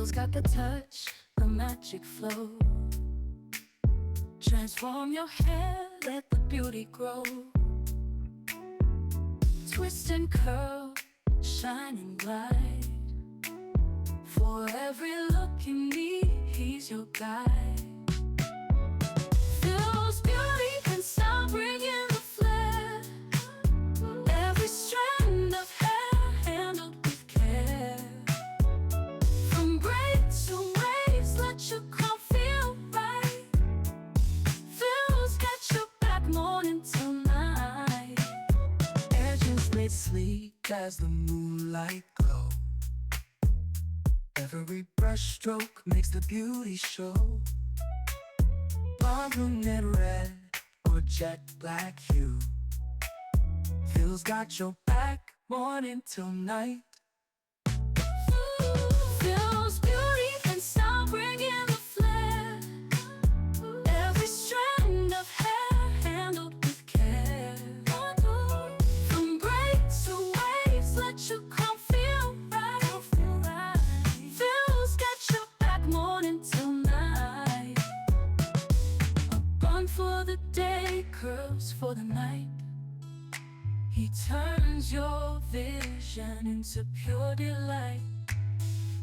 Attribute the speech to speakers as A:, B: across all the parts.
A: Phil's got the touch, the magic flow. Transform your hair, let the beauty grow. Twist and curl, shine and glide. For every look you need, he's your guide. Phil's beauty and style bring in the flair. Every strand of hair handled with care. From braids to waves, let your crown feel right. Phil's got your back morning till night.
B: Edges laid sleek as the moonlight glow. Every brush stroke makes the beauty show. Blonde, brunette, red, or jet black hue. Phil's got your back morning till night.
A: Phil's beauty and style bring in the flair. Every strand of hair handled with care. From braids to waves, let your crown feel right. Phil's got your back morning till night. A bun for the day, curls for the night. He turns your vision into pure delight.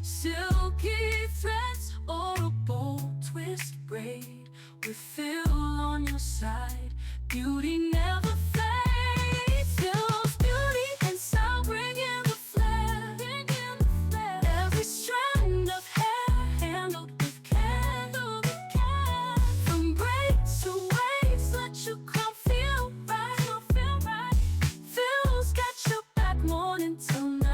A: Silky threads or a bold twist braid. With Phil on your side, beauty never fades. Phil's beauty and style bring in the flair. Every strand of hair handled with care. From braids to waves, let your crown feel right. Phil's got your back morning till night.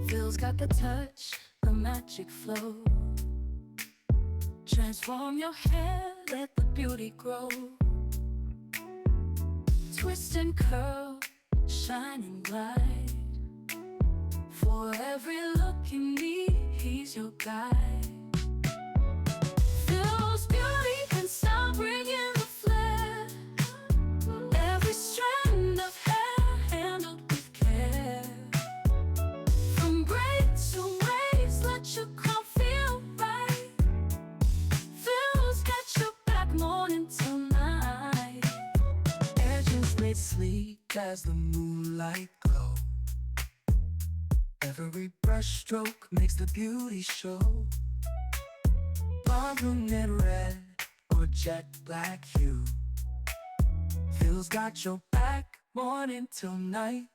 A: Phil's got the touch, the magic flow. Transform your hair, let the beauty grow. Twist and curl, shine and glide. For every look you need, he's your guide. Phil's beauty and style bring in the flair. Every strand of hair handled with care. From braids to waves, let your crown feel right. Phil's got your back morning till night.
B: Edges laid sleek as the moonlight glow. Every brush stroke makes the beauty show. Blonde, brunette, red, or jet black hue. Phil's got your back morning till night.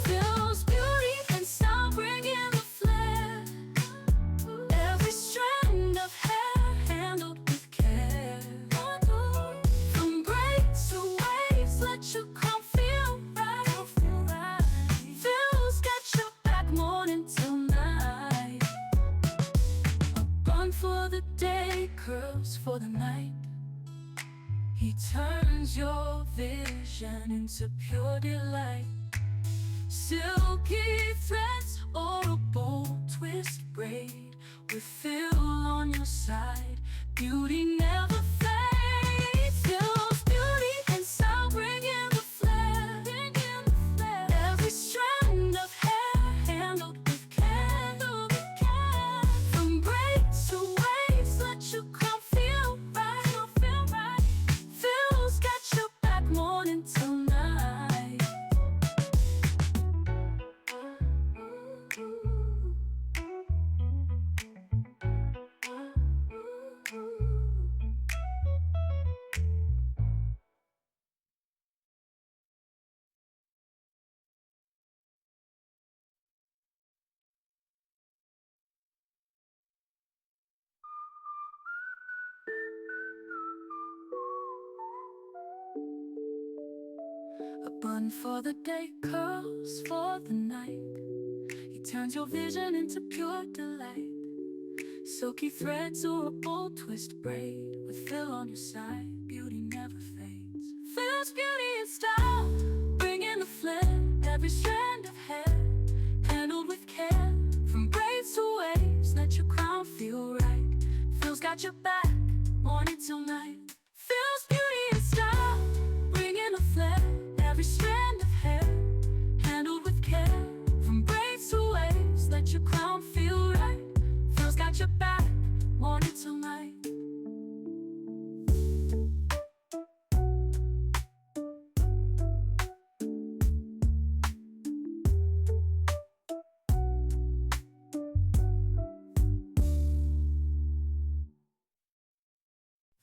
A: Phil's beauty and style bring in the flair. Every strand of hair handled with care. From braids to waves, let your crown feel right. Phil's got your back morning till night. A bun for the day, curls for the night. He turns your vision into pure delight. Silky threads or a bold twist braid. With Phil on your side, beauty never fades. Phil's beauty and style bring in the flair. Every strand of hair handled with care. From braids to waves, let your crown feel right. Phil's got your back morning till night. A bun for the day, curls for the night. He turns your vision into pure delight. Silky threads or a bold twist braid. With Phil on your side, beauty never fades. Phil's beauty and style bring in the flair. Every strand of hair handled with care. From braids to waves, let your crown feel right. Phil's got your back, morning till night. Phil's beauty and style, bringing a flair. Every strand of hair, handled with care. From braids to waves, let your crown feel right. Phil's got your back, morning till night.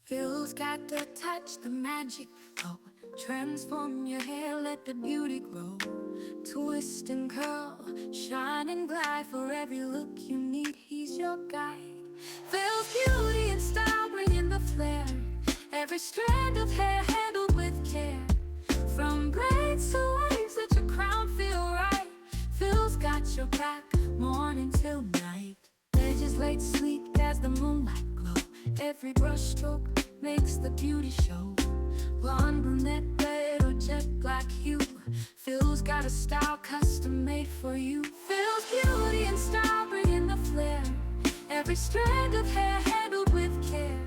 A: Phil's got the touch, the magic flow. Transform your hair, let the beauty grow. Twist and curl, shine and glide. For every look you need, he's your guide. Phil's beauty and style, bringing the flair. Every strand of hair handled with care. From braids to waves, let your crown feel right. Phil's got your back, morning till night. Legislate sleek as the moonlight glow. Every brush stroke makes the beauty show. Blonde, brunette, red, or jet black hue. Phil's got a style custom made for you. Phil's beauty and style, bringing the flair. Every strand of hair handled with care.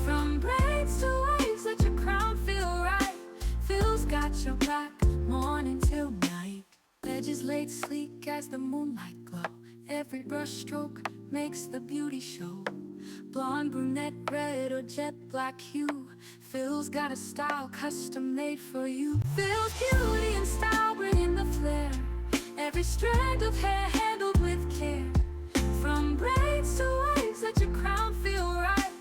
A: From braids to waves, let your crown feel right. Phil's got your back, morning till night. Legislate sleek as the moonlight glow. Every brush stroke makes the beauty show. Blonde, brunette, red, or jet black hue. Phil's got a style custom made for you. Phil's beauty and style, bringing the flair. Every strand of hair handled with care. From braids to waves, let your crown feel right.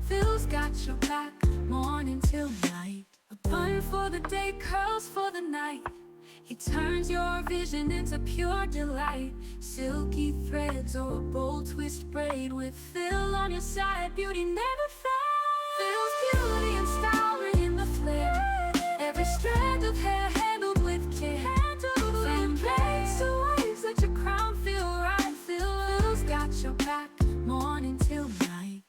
A: Phil's got your back, morning till night. A bun for the day, curls for the night. He turns your vision into pure delight. Silky threads or a bold twist braid. With Phil on your side, beauty never fades. Phil's beauty and style, bringing the flair. Every strand of hair handled with care. From braids to waves, let your crown feel right. Phil's got your back, morning till night.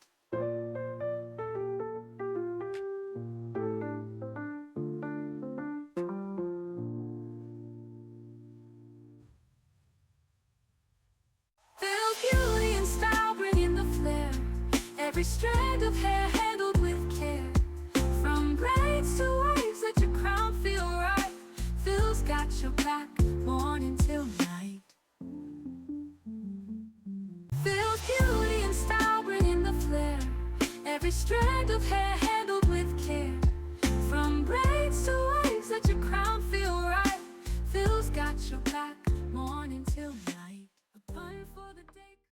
A: Phil's beauty and style, bringing the flair. Every strand of hair handled with care. From braids to waves, let your crown feel right. Phil's got your back,